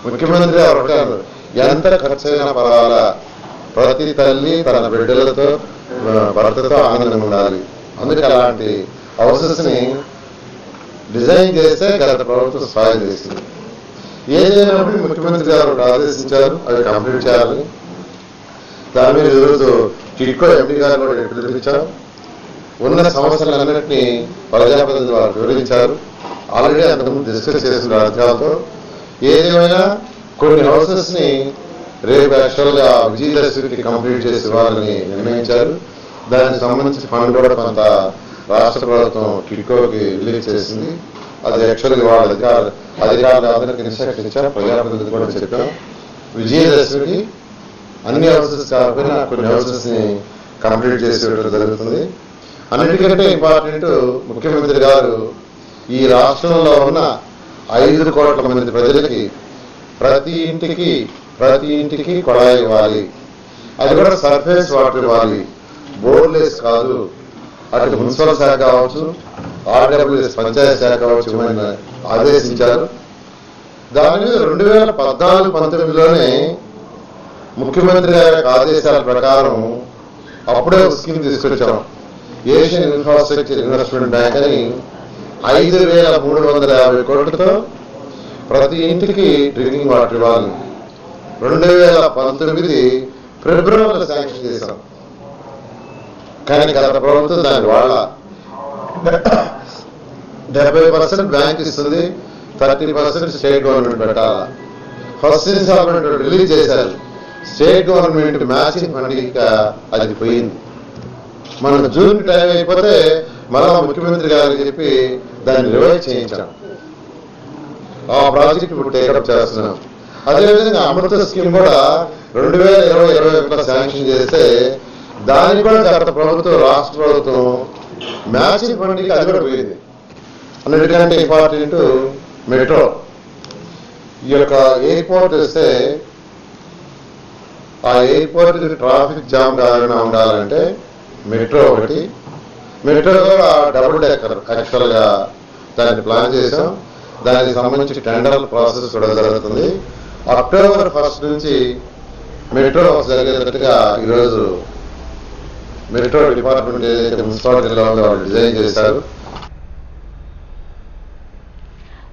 ముఖ్యమంత్రి గారు అంటారు, ఎంత ఖర్చైనా పర్వాలా ప్రతి తల్లి తన బిడ్డలతో భర్తతో ఆనందంగా ఉండాలి. అందుకే అలాంటి హౌసెస్ ని డిజైన్ చేస్తే గత ప్రభుత్వం సాయం చేసింది. ఏదైనప్పుడు ముఖ్యమంత్రి గారు ఆదేశించారు అవి కంప్లీట్ చేయాలని. దాని మీద ఈరోజు టిడ్కో ఎంపీ గారు కూడా పిలిపించారు. ఉన్న సమస్యలన్నింటినీ ప్రజాప్రతినిధులు వారు వివరించారు. ఆల్రెడీ అంతకుముందు డిస్కస్ చేసిన అధికారులతో. ఏదేమైనా కొన్ని హౌసెస్ ని రేపు యాక్చువల్గా విజయదశమికి కంప్లీట్ చేసి ఇవ్వాలని నిర్ణయించారు. దానికి సంబంధించి ఫండ్ కూడా కొంత రాష్ట్ర ప్రభుత్వం టిడ్కోకి రిలీజ్ చేసింది. అది యాక్చువల్గా వాళ్ళ అధికారులు అందరికీ ఇన్స్ట్రక్షన్ ఇచ్చారు. ప్రజాప్రతినిధులు కూడా చెప్పాం, విజయదశమికి అన్ని హౌసెస్ కాకపోయినా కొన్ని హౌసెస్ ని కంప్లీట్ చేసి జరుగుతుంది. అన్నిటికంటే ఇంపార్టెంట్, ముఖ్యమంత్రి గారు ఈ రాష్ట్రంలో ఉన్న 5 కోట్ల మంది ప్రజలకి ప్రతి ఇంటికి కొళాయి ఇవ్వాలి. అది కూడా సర్ఫేస్ వాటర్ ఇవ్వాలి, బోర్లెస్ కాదు. అటు మున్సిపల్ శాఖ కావచ్చు, ఆర్డబ్ల్యూఎస్ పంచాయతీ శాఖ కావచ్చు ఇవ్వమని ఆదేశించారు. దాని మీద 2014-19లోనే ముఖ్యమంత్రి గారి ఆదేశాల ప్రకారం అప్పుడే ఒక స్కీమ్ తీసుకొచ్చాం. ఏషియన్ ఇన్ఫ్రాస్ట్రక్చర్ ఇన్వెస్ట్మెంట్ బ్యాంక్ అని 5,350 కోట్లతో ప్రతి ఇంటికి డ్రింకింగ్ వాటర్ ఇవ్వాలి. 2019 ఫిబ్రవరిలో శాంక్షన్ చేశాం. కానీ గత ప్రభుత్వం దాని వాళ్ళ 70% బ్యాంక్ ఇస్తుంది, 30% స్టేట్ గవర్నమెంట్ పెట్టాలా. ఫస్ట్ ఇన్స్టాల్మెంట్ రిలీజ్ చేశారు. స్టేట్ గవర్నమెంట్ మ్యాచింగ్ ఫండ్ అది పోయింది. మనకు జూన్ టైం అయిపోతే మళ్ళా ముఖ్యమంత్రి గారికి చెప్పి దాన్ని రివైజ్ చేయించాం. ఆ ప్రాజెక్ట్ ఇప్పుడు టేకప్ చేస్తున్నాం. అదేవిధంగా అమృత స్కీమ్ కూడా 2020-21 శాంక్షన్ చేస్తే దానికి కూడా గత ప్రభుత్వం రాష్ట్ర ప్రభుత్వం మ్యాచింగ్ ఫండ్కి అది కూడా పోయింది. అన్నిటికంటే ఇంపార్టెంట్ మెట్రో. ఈ యొక్క ఎయిర్పోర్ట్ వస్తే ఆ ఎయిర్పోర్ట్ ట్రాఫిక్ జామ్ కాకుండా ఉండాలంటే మెట్రో ఒకటి. మెట్రో కూడా డబుల్ డెక్కర్ యాక్చువల్గా దాన్ని ప్లాన్ చేసాం. దానికి సంబంధించి టెండర్ ప్రాసెస్ కూడా జరుగుతుంది. అక్టోబర్ 1 నుంచి మెట్రో జరిగేటట్టుగా ఈరోజు మెట్రో డిపార్ట్మెంట్ ఏదైతే మున్సిపాలిటీలో వాళ్ళు డిజైన్ చేశారు.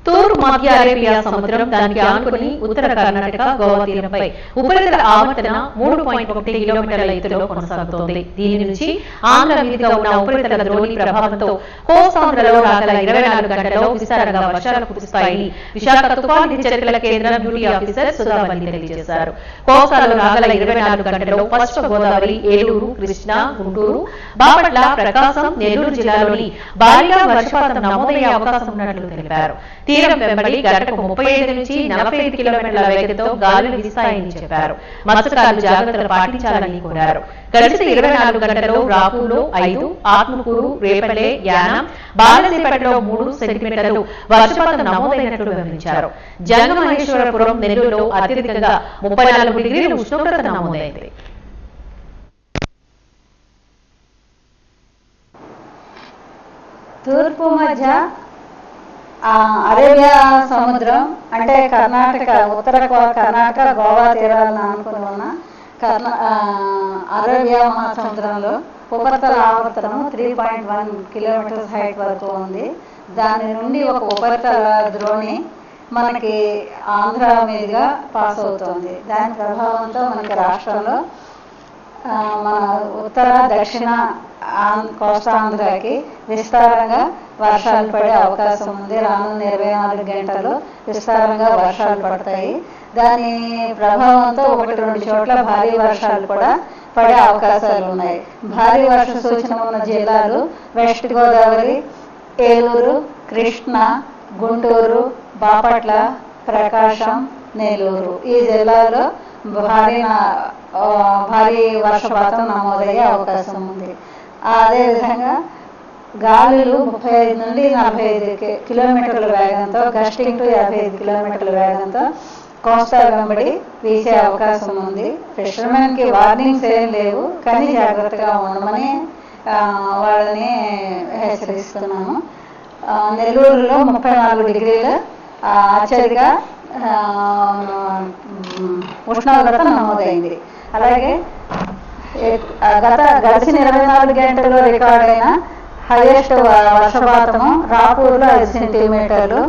తూర్పు మధ్య అరేబియా సముద్రం, దానికి ఆనుకుని ఉత్తర కర్ణాటక, గోవా తీరంపై ఉపరితల ఆవర్తన 3.1 కిలోమీటర్ల ఎత్తులో కొనసాగుతోంది. దీని నుంచి ఆంధ్ర మీదుగా ఉన్న ఉపరితల ద్రోణి ప్రభావంతో కోస్తాంధ్రలో రాగల 24 గంటల్లో విస్తారంగా వర్షాలు కురుస్తాయని విశాఖ తుఫాను హెచ్చరికల కేంద్రం డ్యూటీ ఆఫీసర్ సుధావల్లి తెలియజేశారు. కోస్తాలో రాగల 24 గంటల్లో పశ్చిమ గోదావరి, ఏలూరు, కృష్ణా, గుంటూరు, బాపట్ల, ప్రకాశం, నెల్లూరు జిల్లాలోని భారీగా వర్షపాతం నమోదయ్యే అవకాశం ఉన్నట్లు తెలిపారు. తీరం వెంబడి గంటకు 35 నుంచి 45 కిలోమీటర్ల వేగంతో గాలులు వీస్తాయని చెప్పారు. మత్స్యకారులు జాగ్రత్తలు పాటించాలని కోరారు. గడిచిన 24 గంటల్లో రాపూర్లో 5, ఆత్మకూరు, రేపల్లె, యానం, బాలసేపట్లో 3 సెంటీమీటర్లు వర్షపాతం నమోదైనట్లు వివరించారు. జంగమహేశ్వరపురం, నెల్లూరులో అత్యధికంగా 34 డిగ్రీల ఉష్ణోగ్రత నమోదైంది. తూర్పు మధ్య అరేబియా సముద్రం అంటే కర్ణాటక, ఉత్తర కర్ణాటక, గోవా తీరాలను ఆనుకుని ఉన్న అరేబియా మహాసముద్రంలో ఉపరితల ఆవర్తనం 3.1 కిలోమీటర్స్ హైట్ వరకు ఉంది. దాని నుండి ఒక ఉపరితల ద్రోణి మనకి ఆంధ్ర మీదుగా పాస్ అవుతోంది. దాని ప్రభావంతో మనకి రాష్ట్రంలో మన ఉత్తర, దక్షిణ కోస్తాంధ్రకి విస్తారంగా వర్షాలు పడే అవకాశం ఉంది. రానున్న 24 గంటలు విస్తారంగా వర్షాలు పడతాయి. దాని ప్రభావంతో 1-2 చోట్ల భారీ వర్షాలు కూడా పడే అవకాశాలు ఉన్నాయి. భారీ వర్ష సూచన ఉన్న జిల్లాలు వెస్ట్ గోదావరి, ఏలూరు, కృష్ణా, గుంటూరు, బాపట్ల, ప్రకాశం, నెల్లూరు. ఈ జిల్లాలో భారీ వర్షపాతం నమోదయ్యే అవకాశం ఉంది. అదేవిధంగా గాలులు 35 నుండి 45 కిలోమీటర్ల వేగంతో, గస్టింగ్ టు 55 కిలోమీటర్ల వేగంతో కోస్తా వెంబడి వీసే అవకాశం ఉంది. ఫిషర్మెన్కి వార్నింగ్స్ ఏం లేవు, కానీ జాగ్రత్తగా ఉండమని వాళ్ళని హెచ్చరిస్తున్నాము. నెల్లూరులో 34 డిగ్రీల అత్యధిక ఉష్ణోగ్రత నమోదైంది. అలాగే గడిచిన 24 గంటల్లో రికార్డైన హైయెస్ట్ వర్షపాతము రాపూర్లో 5 సెంటీమీటర్లు.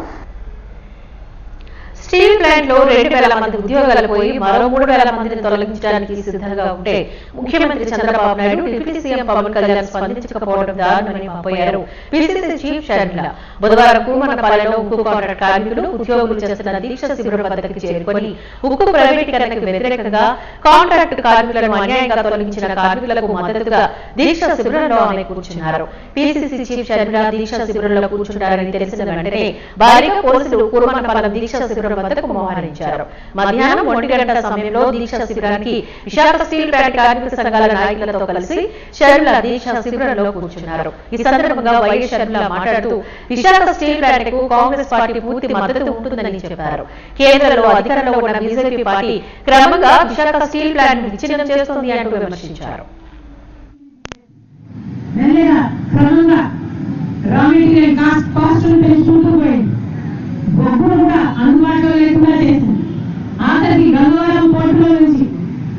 స్టీల్ ప్లాంట్ లో 2,000 మంది ఉద్యోగాలు పోయి మరో 3,000 మందిని తొలగించడానికి సిద్ధంగా ఉంటే ముఖ్యమంత్రి చంద్రబాబు నాయుడు డిప్యూటీ సీఎం పవన్ కళ్యాణ్ స్పందించకపోవడం దారుణమని వాపోయారు పిసిసి చీఫ్ షర్మిల. బుధవారం కూమనపల్లెలో ఉక్కు కాంట్రాక్ట్ కార్మికులు ఉద్యోగులు చేస్తున్న దీక్ష శిబిరం వద్దకు చేరుకొని ఉక్కు ప్రైవేటీకరణకు వ్యతిరేకంగా కాంట్రాక్ట్ కార్మికులను అన్యాయంగా తొలగించిన కార్మికులకు మద్దతుగా దీక్ష శిబిరంలో ఆమె కూర్చున్నారు. పిసిసి చీఫ్ షర్మిల దీక్ష శిబిరంలో కూర్చుంటారని తెలిసిన వెంటనే భారీగా పోలీసులు కూమనపల్లెం దీక్ష శిబిరం వద్దకు మోహరించారు. మధ్యాహ్నం 1 గంటల సమయంలో దీక్ష శిబిరానికి విశాఖ స్టీల్ ప్లాంట్ కార్మిక సంఘాల నాయకులతో కలిసి షర్మిల దీక్ష శిబిరంలో కూర్చున్నారు. ఈ సందర్భంగా వైఎస్ షర్మిల మాట్లాడుతూ విశాఖ స్టీల్ ప్లాంట్ కు కాంగ్రెస్ పార్టీ పూర్తి మద్దతు ఉంటుందని చెప్పారు. కేంద్రంలో అధికారంలో ఉన్న బీజేపీ పార్టీ క్రమంగా విశాఖ స్టీల్ ప్లాంట్ విచ్ఛిన్నం చేస్తుంది అంటూ విమర్శించారు. బొగ్గును కూడా అందుబాటులో లేకుండా చేసింది. ఆఖరికి గంగవరం పోర్టులో నుంచి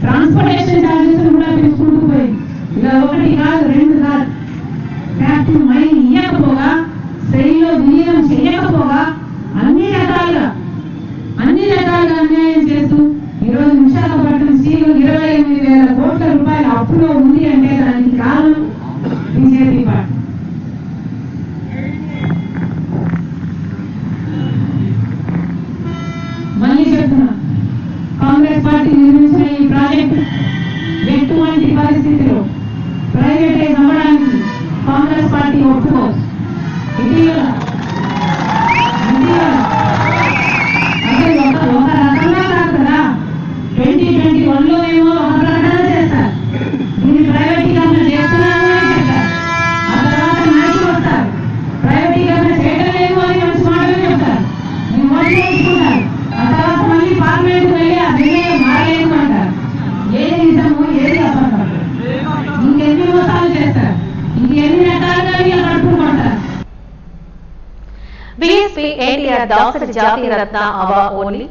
ట్రాన్స్పోర్టేషన్ ఛార్జెస్ కూడా పెంచుకుంటూ పోయింది. ఇలా 1 కాదు 2 కాదు. ఫ్యాక్టరీ మైన్ ఇయ్యకపోగా, శైలిలో విలీనం చేయకపోగా అన్ని రకాలుగా అన్యాయం చేస్తూ ఈరోజు విశాఖపట్నం స్టీల్ 28,000 కోట్ల రూపాయల అప్పులో ఉంది అంటే దానికి కారణం బీజేపీ పార్టీ. మళ్ళీ చెప్తున్నా, కాంగ్రెస్ పార్టీ నిర్మించిన ఈ ప్రాజెక్టు ఎటువంటి పరిస్థితిలో ప్రైవేటైజ్ అవ్వడానికి కాంగ్రెస్ పార్టీ ఒప్పుకోదు. ఇటీవల అంటే ఒక రకంగా కాదు కదా, 2021లో ఏమో ఒక ప్రకటన చేస్తారు, దీన్ని ప్రైవేటీకరణ చేస్తున్నాము అని చెప్తారు. ఆ తర్వాత నాయకులు వస్తారు, ప్రైవేటీకరణ చేయడం లేదు అని మంచి మాటలు చెప్తారు, మేము ఓట్లు వేసుకుంటారు. ఆ తర్వాత మళ్ళీ పార్లమెంట్ వెళ్ళి ఆ నిర్ణయం మారలేదు అంటారు. ఏది నిజము, ఏది అబద్ధం? ఇంకెన్ని మోసాలు చేస్తారు, ఇంకెన్ని రకాలుగా పడుకుంటారు. బీఎస్పీ ఎన్టీఆర్ దాసరి జాతీయ రత్న అవా only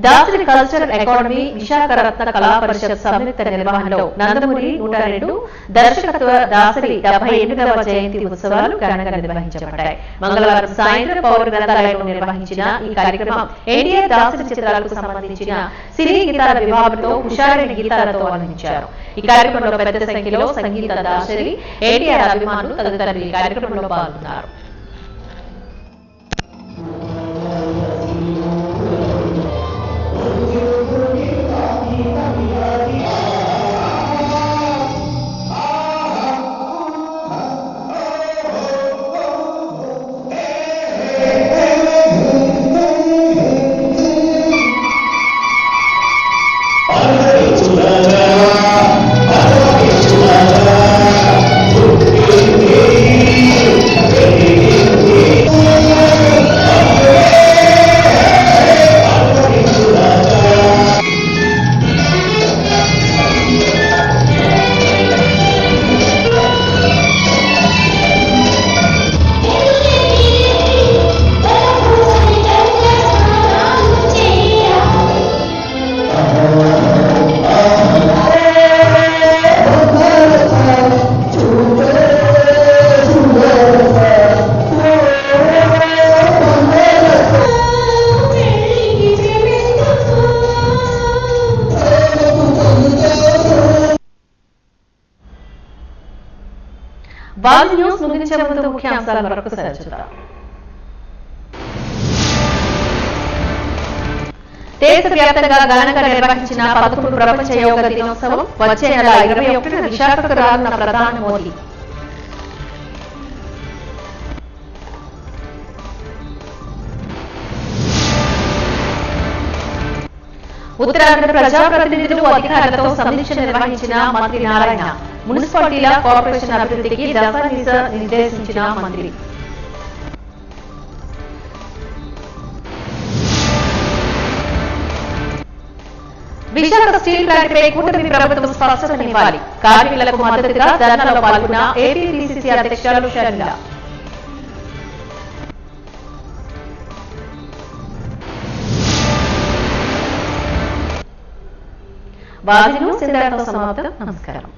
Dasari cultural academy Visakha రత్న కళా పరిషత్ సంయుక్త నిర్వహణలో నందమూరి 102 దర్శకత్వ దాసరి 78వ జయంతి ఉత్సవాలు ఘనంగా నిర్వహించబడ్డాయి. మంగళవారం సాయంత్రం పౌర గ్రంథాలయంలో నిర్వహించిన ఈ కార్యక్రమం ఎన్టీఆర్ దాసరి చిత్రాలకు సంబంధించిన సినీ గీతాల విభాగంలో హుషారైన గీతాలతో అలంకరించారు. ఈ కార్యక్రమంలో పెద్ద సంఖ్యలో సంగీత దాసరి, ఎన్టీఆర్ అభిమానులు తదితరులు ఈ కార్యక్రమంలో పాల్గొన్నారు. Hey! న్యూస్ ముగించే ముందు ముఖ్యాంశాల మరొకసారి చూద్దాం. దేశవ్యాప్తంగా ఘనంగా నిర్వహించిన 11 ప్రపంచ యోగా దినోత్సవం వచ్చే నెల 21న విశాఖకు రానున్న ప్రధాని మోదీ. ఉత్తరాంధ్ర ప్రజాప్రతినిధులు అధికారులతో సమీక్ష నిర్వహించిన మంత్రి నారాయణ. మున్సిపాలిటీల కార్పొరేషన్ అభివృద్ధికి దశాదిశ నిర్దేశించిన మంత్రి. విశాఖ స్టీల్ ప్లాంట్పై కూటమి ప్రభుత్వం స్పష్టతనివ్వాలి. కార్మికులకు మద్దతుగా ధర్నాలో పాల్గొన్న ఏపీపీసీసీ అధ్యక్షులు షర్మిల. వాదిను సింధతో సమాప్తం. నమస్కారం.